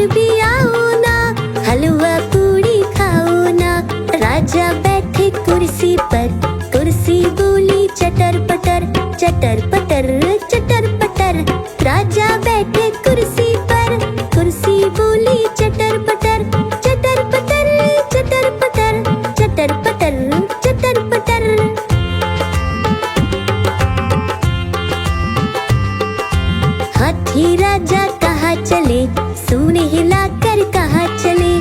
घर भी आओ ना, हलवा पूड़ी खाओ ना। राजा बैठे कुर्सी पर, कुर्सी बोली चटर पटर, चटर पटर चटर पटर। राजा बैठे कुर्सी पर, कुर्सी बोली चटर पटर, चटर पटर चटर पटर, चटर पटर चटर पटर। हाथी राजा कहाँ चले, सूंड हिलाकर कहाँ चले।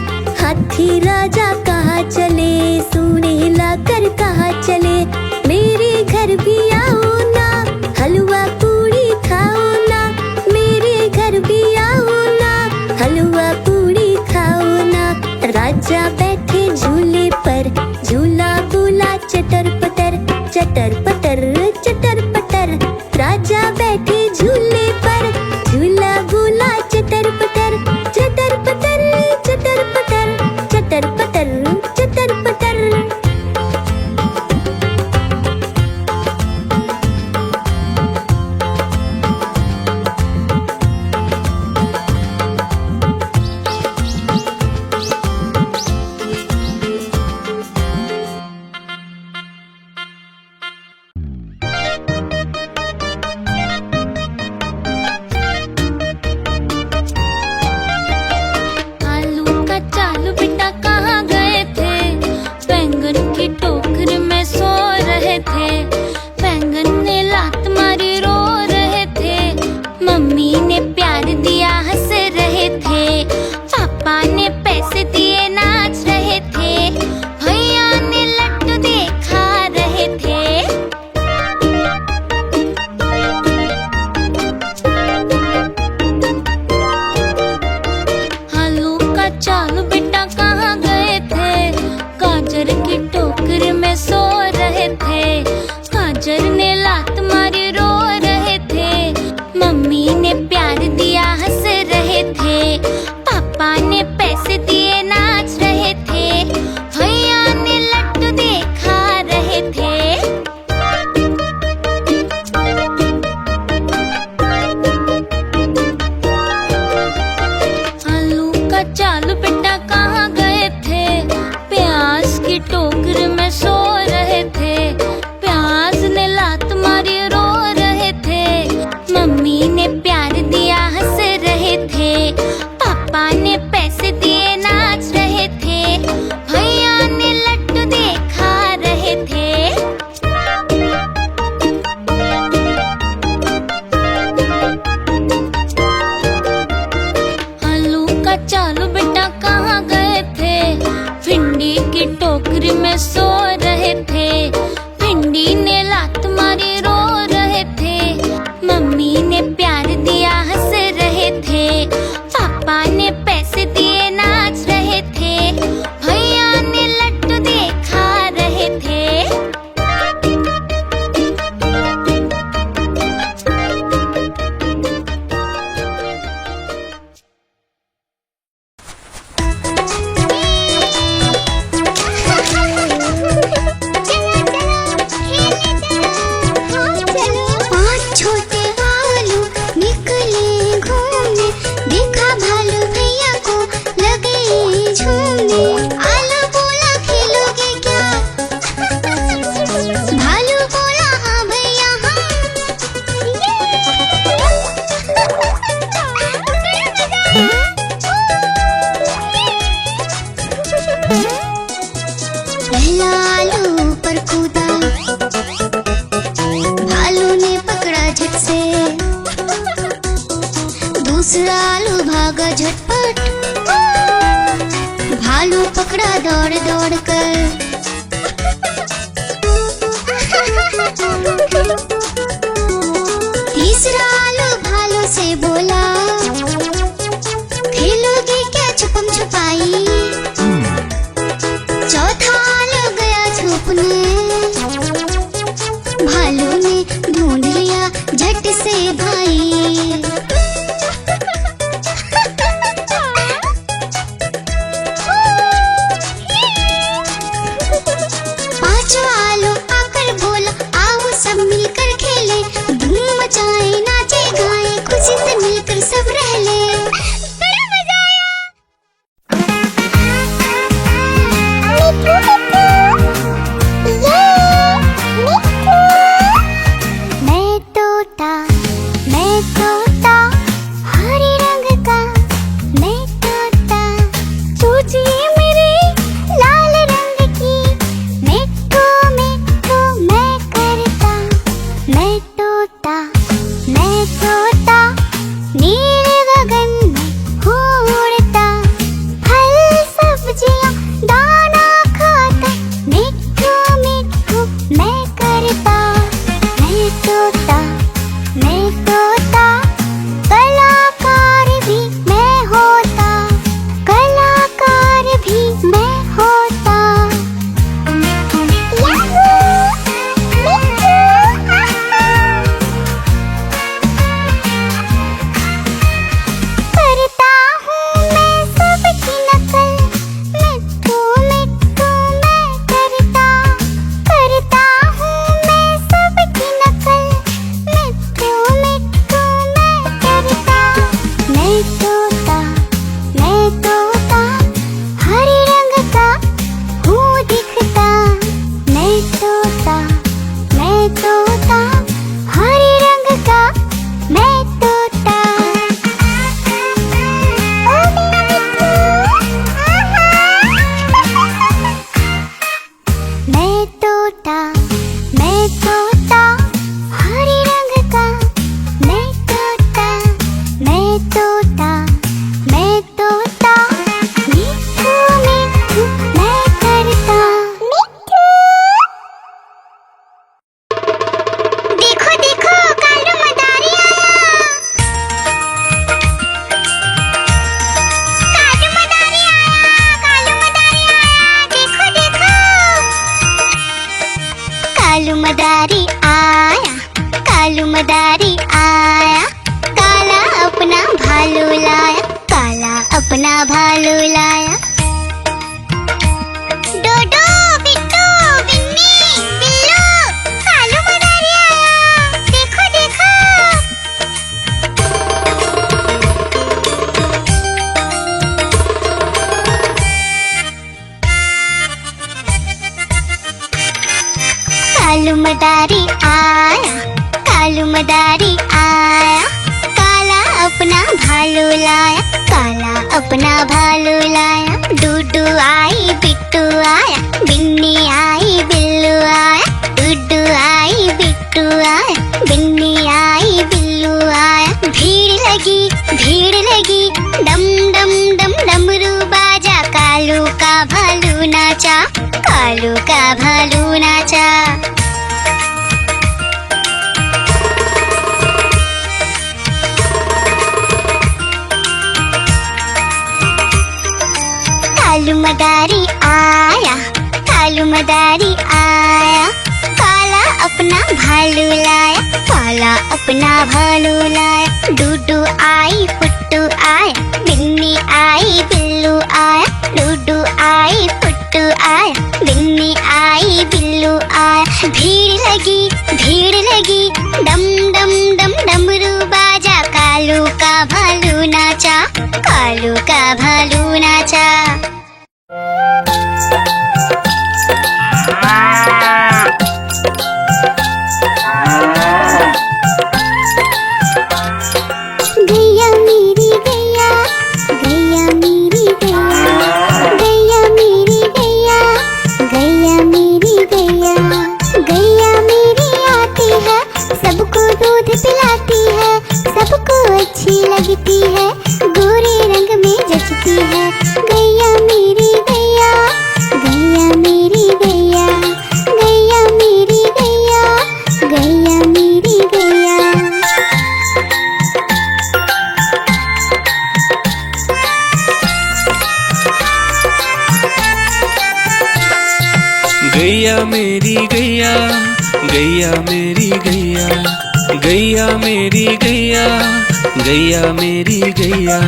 हाथी राजा कहाँ चले, सूंड हिलाकर कहाँ चले। मेरे घर भी आओ ना, हलवा पूड़ी खाओ ना। मेरे घर भी आओ ना, हलवा पूड़ी खाओ ना। राजा बैठे झूले पर, झूला बोला चटर पटर, चटर पटर चटर पटर। राजा बैठे झूले पर, झूला बोला चटर पटर, चटर पटर चटर पटर, चटर पटर चटर पटर। दूसरा आलू भागा झटपट, भालू पकड़ा दौड़ दौड़ कर। तीसरा आलू भालू से बोला, खेलोगे क्या छुपम छुपाई। चौथा आलू गया छुपने, भालू ने ढूंढ लिया झट से भाई। भालू लाया। डोडो, बिट्टू, बिन्नी, बिल्लू, कालू मदारी आया। देखो देखो। कालू मदारी आया, कालू मदारी आया। काला अपना भालू लाया, काला अपना भालू लाया। डूडू आई, बिट्टू आया, बिन्नी आई, बिल्लू आया। डूडू आई, बिट्टू आया, बिन्नी आई, बिल्लू आया। भीड़ लगी, डम डम डम डमरू बाजा। कालू का भालू नाचा, कालू का भालू नाचा। कालू मदारी आया, कालू मदारी आया। काला अपना भालू लाया, काला अपना भालू लाया। डूडू आई, पुट्टू आया, बिन्नी आई, बिल्लू आया। डूडू आई, पुट्टू आया, बिन्नी आई, बिल्लू आया। भीड़ लगी, डम डम डम डमरू बाजा। कालू का भालू नाचा, कालू का भालू नाचा। गैया मेरी गैया, गैया मेरी गैया, गैया मेरी गैया, गैया मेरी गैया। गैया मेरी आती है, सबको दूध पिलाती है, सबको अच्छी लगती है, गोरे रंग में जचती है। गैया मेरी गैया, गैया मेरी गैया, गैया मेरी गैया, गैया मेरी गैया। गैया मेरी गैया, गैया मेरी गैया, गैया मेरी गैया, गैया मेरी गैया।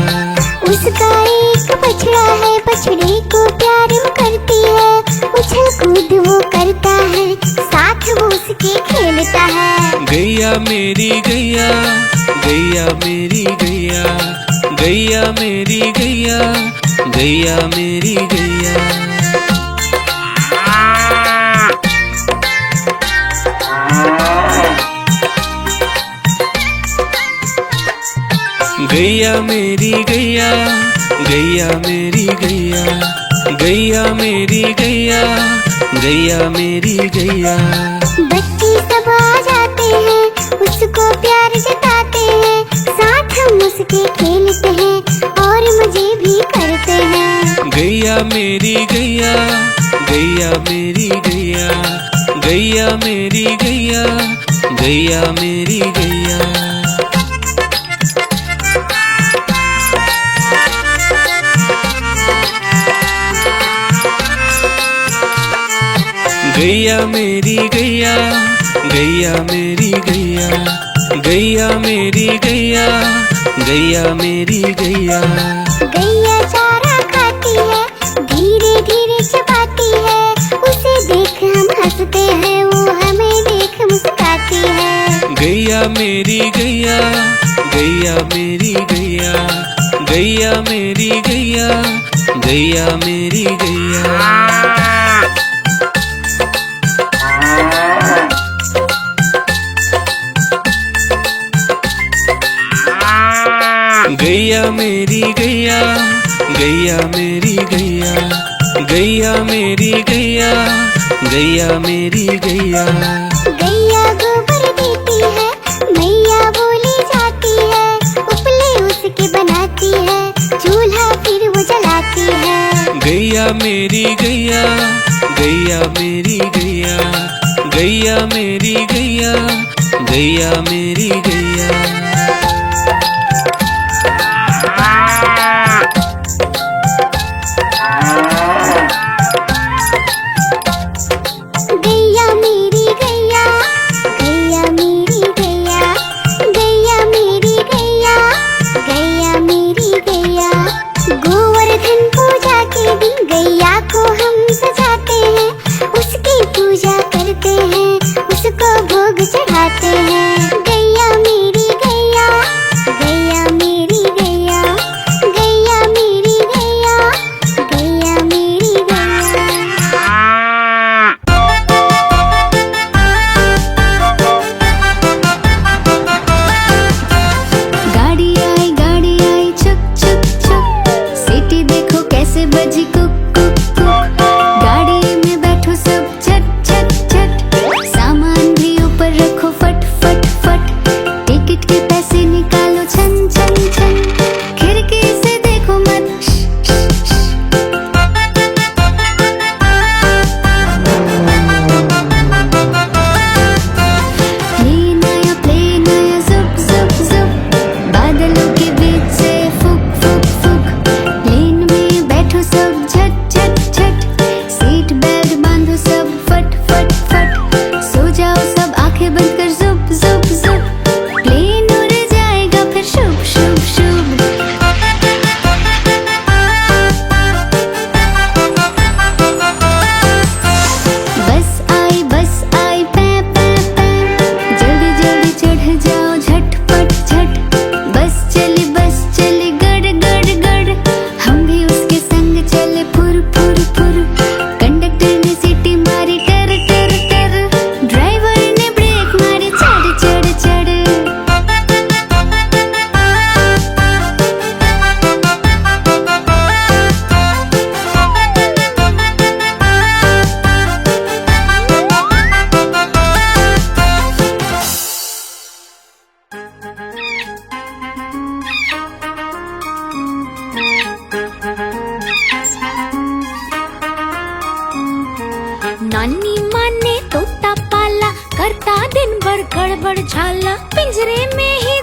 उसका एक बछड़ा है, बछड़े को प्यार वो करती है, उछल कूद वो करता है, साथ वो उसके खेलता है। गैया मेरी गैया, गैया मेरी गैया, गैया मेरी गैया, गैया मेरी गैया। गैया मेरी गैया, गैया मेरी गैया, गैया मेरी गैया, गैया मेरी गैया। बच्चे सब आ जाते हैं, उसको प्यार जताते हैं, साथ हम उसके खेलते हैं और मजे भी करते हैं। गैया मेरी गैया, गैया मेरी गैया, गैया मेरी गैया, गैया मेरी गैया। गैया मेरी गैया, गैया मेरी गैया, गैया मेरी गैया, गैया मेरी गैया। गैया चारा खाती है, धीरे धीरे चबाती है, उसे देख हम हंसते हैं, वो हमें देख मुस्कुराती है। गैया मेरी गैया, गैया मेरी गैया, गैया मेरी गैया, गैया मेरी गैया। गैया मेरी गैया, गैया मेरी गैया, गैया मेरी गैया, गैया मेरी गैया। गैया गोबर देती है, मैया बोली जाती है, उपले उसके बनाती है, चूल्हा फिर वो जलाती है। गैया मेरी गैया, गैया मेरी गैया, गैया मेरी गैया, गैया मेरी गैया। गैया मेरी गैया, गैया मेरी गैया, गैया मेरी गैया, गैया मेरी गैया। गोवर्धन बजी कुक कुक कुक, गाड़ी में बैठो सब छट छट छट, सामान भी ऊपर रखो फट फट फट, टिकट के पैसे निकालो छन छन छन, खिड़की से देखो मत प्लेन आया जुप जुप जुप, बादलों के बीच से फुक फुक फुक, प्लेन में बैठो सब झट झट झट, सीट बेल्ट बांधो सब फट फट फट, सो जाओ सब आंखें बंद कर जुप जुप जुप, प्लेन उड़ जाएगा फिर शुभ शुभ शुभ। बस आई पै पै पै, जल्दी जल्दी चढ़ जाओ झटपट झट, बस चली गड़ गड़ गड़, हम भी उसके संग चले फुर फुर फुर, कंडक्टर ने सीटी मारी टर टर टर, ड्राइवर ने ब्रेक मारी चढ़ चढ़ चढ़। नानी माँ ने तोता पाला, करता दिन भर गड़बड़ झाला, पिंजरे में ही